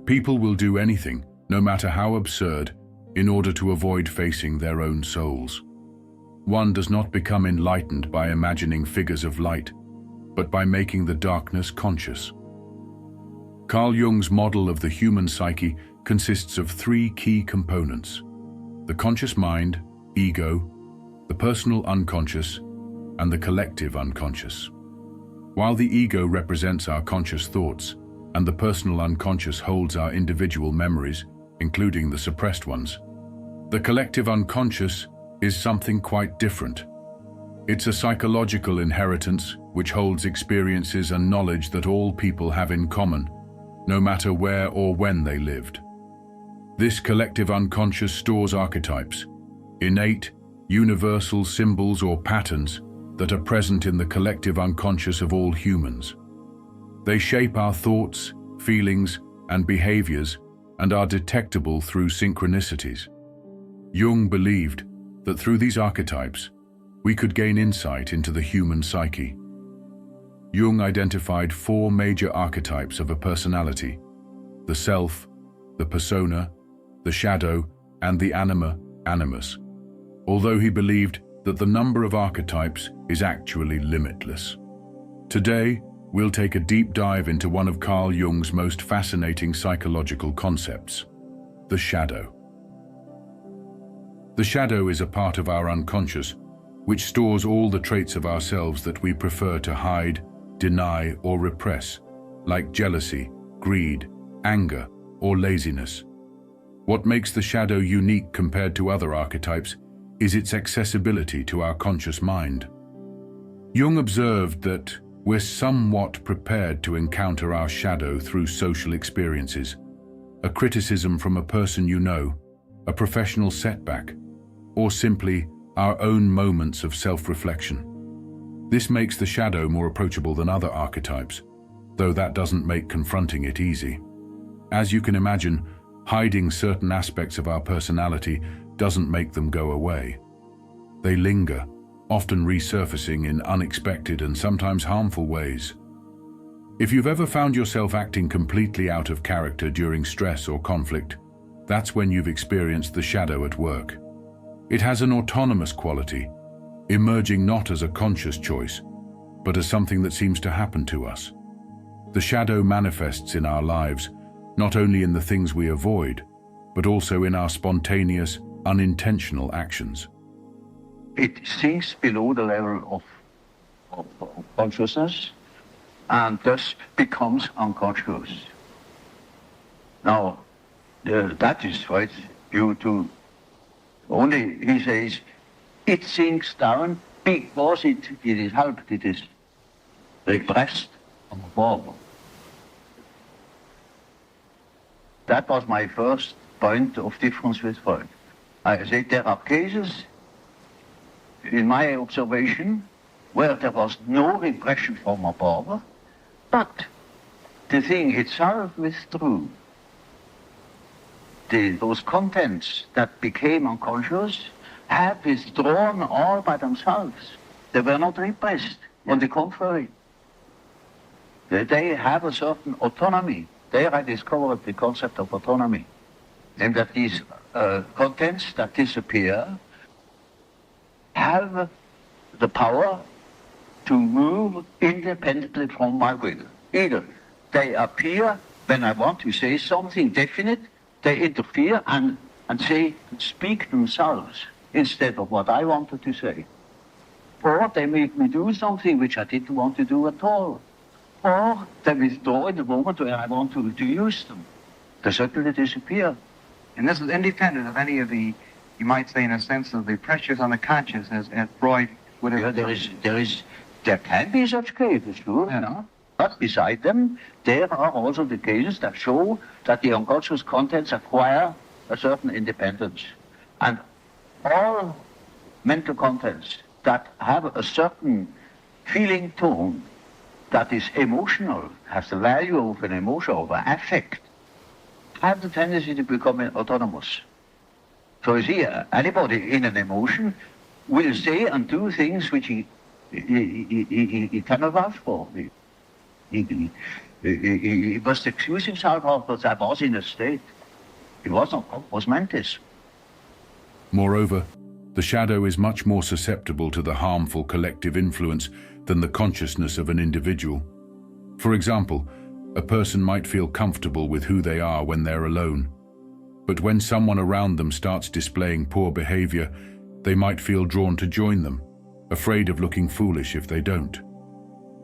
People will do anything, no matter how absurd, in order to avoid facing their own souls. One does not become enlightened by imagining figures of light, but by making the darkness conscious. Carl Jung's model of the human psyche consists of three key components: the conscious mind, ego, the personal unconscious, and the collective unconscious. While the ego represents our conscious thoughts, and the personal unconscious holds our individual memories, including the suppressed ones, the collective unconscious is something quite different. It's a psychological inheritance which holds experiences and knowledge that all people have in common, no matter where or when they lived. This collective unconscious stores archetypes, innate, universal symbols or patterns that are present in the collective unconscious of all humans. They shape our thoughts, feelings, and behaviors and are detectable through synchronicities. Jung believed that through these archetypes, we could gain insight into the human psyche. Jung identified four major archetypes of a personality: the self, the persona, the shadow, and the anima, animus, although he believed that the number of archetypes is actually limitless. Today, we'll take a deep dive into one of Carl Jung's most fascinating psychological concepts: the shadow. The shadow is a part of our unconscious, which stores all the traits of ourselves that we prefer to hide, deny, or repress, like jealousy, greed, anger, or laziness. What makes the shadow unique compared to other archetypes is its accessibility to our conscious mind. Jung observed that we're somewhat prepared to encounter our shadow through social experiences, a criticism from a person you know, a professional setback, or simply our own moments of self-reflection. This makes the shadow more approachable than other archetypes, though that doesn't make confronting it easy. As you can imagine, hiding certain aspects of our personality doesn't make them go away. They linger, often resurfacing in unexpected and sometimes harmful ways. If you've ever found yourself acting completely out of character during stress or conflict, that's when you've experienced the shadow at work. It has an autonomous quality, emerging not as a conscious choice, but as something that seems to happen to us. The shadow manifests in our lives, not only in the things we avoid, but also in our spontaneous, unintentional actions. It sinks below the level of consciousness and thus becomes unconscious. Now, that is right due to, only he says, it sinks down because it is helped, it is repressed above. That was my first point of difference with Freud. I said there are cases, in my observation, where there was no repression from above, but the thing itself withdrew. Those contents that became unconscious have withdrawn all by themselves. They were not repressed. On the contrary, they have a certain autonomy. There I discovered the concept of autonomy, and that these contents that disappear have the power to move independently from my will. Either they appear when I want to say something definite, they interfere and speak themselves instead of what I wanted to say. Or they make me do something which I didn't want to do at all. Or they withdraw in the moment when I want to use them. They suddenly disappear. And this is independent of any of the, you might say in a sense, of the pressures on the conscience as Freud would have. Yeah, there can be such cases, sure. Yeah. No? But beside them, there are also the cases that show that the unconscious contents acquire a certain independence. And all mental contents that have a certain feeling tone that is emotional, has the value of an emotion, of an affect, have the tendency to become autonomous. So you see, anybody in an emotion will say and do things which he cannot vouch for. He must excuse himself because I was in a state. He was not compos mentis. Moreover, the shadow is much more susceptible to the harmful collective influence than the consciousness of an individual. For example, a person might feel comfortable with who they are when they're alone. But when someone around them starts displaying poor behavior, they might feel drawn to join them, afraid of looking foolish if they don't.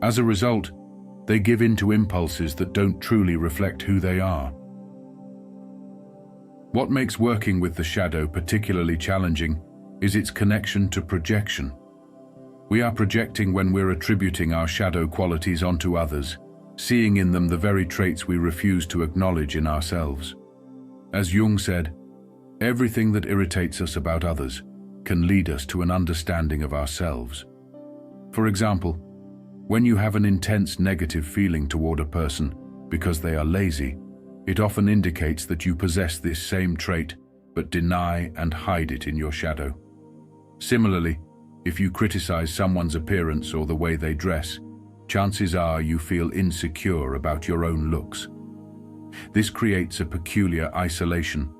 As a result, they give in to impulses that don't truly reflect who they are. What makes working with the shadow particularly challenging is its connection to projection. We are projecting when we're attributing our shadow qualities onto others, seeing in them the very traits we refuse to acknowledge in ourselves. As Jung said, everything that irritates us about others can lead us to an understanding of ourselves. For example, when you have an intense negative feeling toward a person because they are lazy, it often indicates that you possess this same trait but deny and hide it in your shadow. Similarly, if you criticize someone's appearance or the way they dress, chances are you feel insecure about your own looks. This creates a peculiar isolation.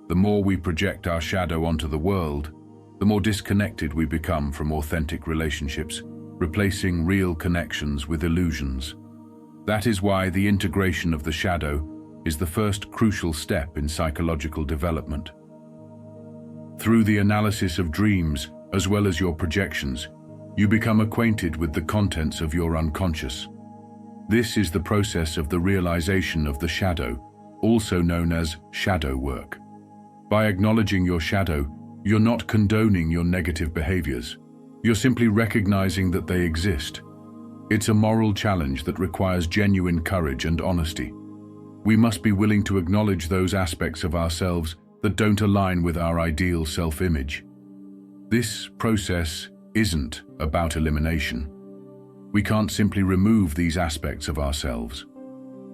The more we project our shadow onto the world, the more disconnected we become from authentic relationships, replacing real connections with illusions. That is why the integration of the shadow is the first crucial step in psychological development. Through the analysis of dreams, as well as your projections, you become acquainted with the contents of your unconscious. This is the process of the realization of the shadow, also known as shadow work. By acknowledging your shadow, you're not condoning your negative behaviors. You're simply recognizing that they exist. It's a moral challenge that requires genuine courage and honesty. We must be willing to acknowledge those aspects of ourselves that don't align with our ideal self-image. This process isn't about elimination. We can't simply remove these aspects of ourselves.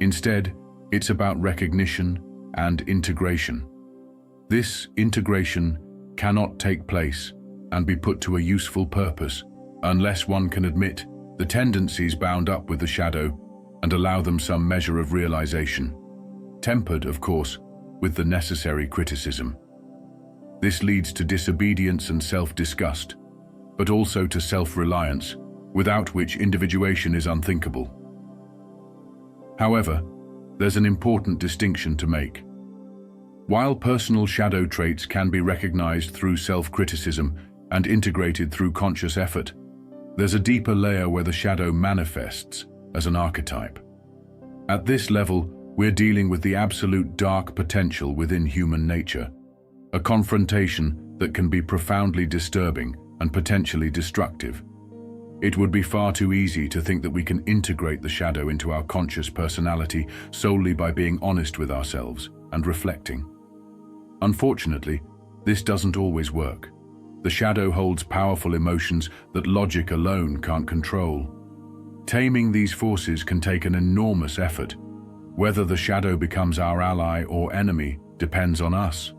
Instead, it's about recognition and integration. This integration cannot take place and be put to a useful purpose unless one can admit the tendencies bound up with the shadow and allow them some measure of realization, tempered, of course, with the necessary criticism. This leads to disobedience and self-disgust, but also to self-reliance, without which individuation is unthinkable. However, there's an important distinction to make. While personal shadow traits can be recognized through self-criticism and integrated through conscious effort, there's a deeper layer where the shadow manifests as an archetype. At this level, we're dealing with the absolute dark potential within human nature, a confrontation that can be profoundly disturbing and potentially destructive. It would be far too easy to think that we can integrate the shadow into our conscious personality solely by being honest with ourselves and reflecting. Unfortunately, this doesn't always work. The shadow holds powerful emotions that logic alone can't control. Taming these forces can take an enormous effort. Whether the shadow becomes our ally or enemy depends on us.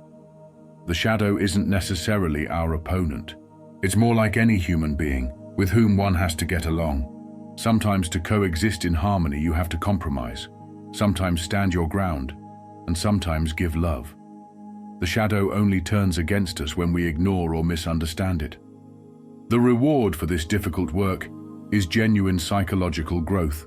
The shadow isn't necessarily our opponent. It's more like any human being with whom one has to get along. Sometimes to coexist in harmony you have to compromise, sometimes stand your ground, and sometimes give love. The shadow only turns against us when we ignore or misunderstand it. The reward for this difficult work is genuine psychological growth.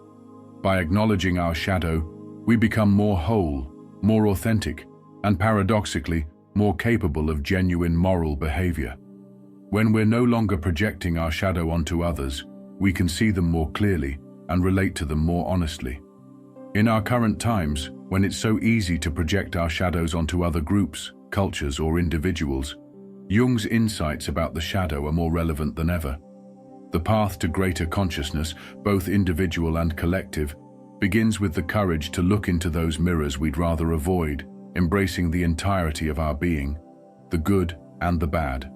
By acknowledging our shadow, we become more whole, more authentic, and paradoxically, more capable of genuine moral behavior. When we're no longer projecting our shadow onto others, we can see them more clearly and relate to them more honestly. In our current times, when it's so easy to project our shadows onto other groups, cultures, or individuals, Jung's insights about the shadow are more relevant than ever. The path to greater consciousness, both individual and collective, begins with the courage to look into those mirrors we'd rather avoid, embracing the entirety of our being, the good and the bad.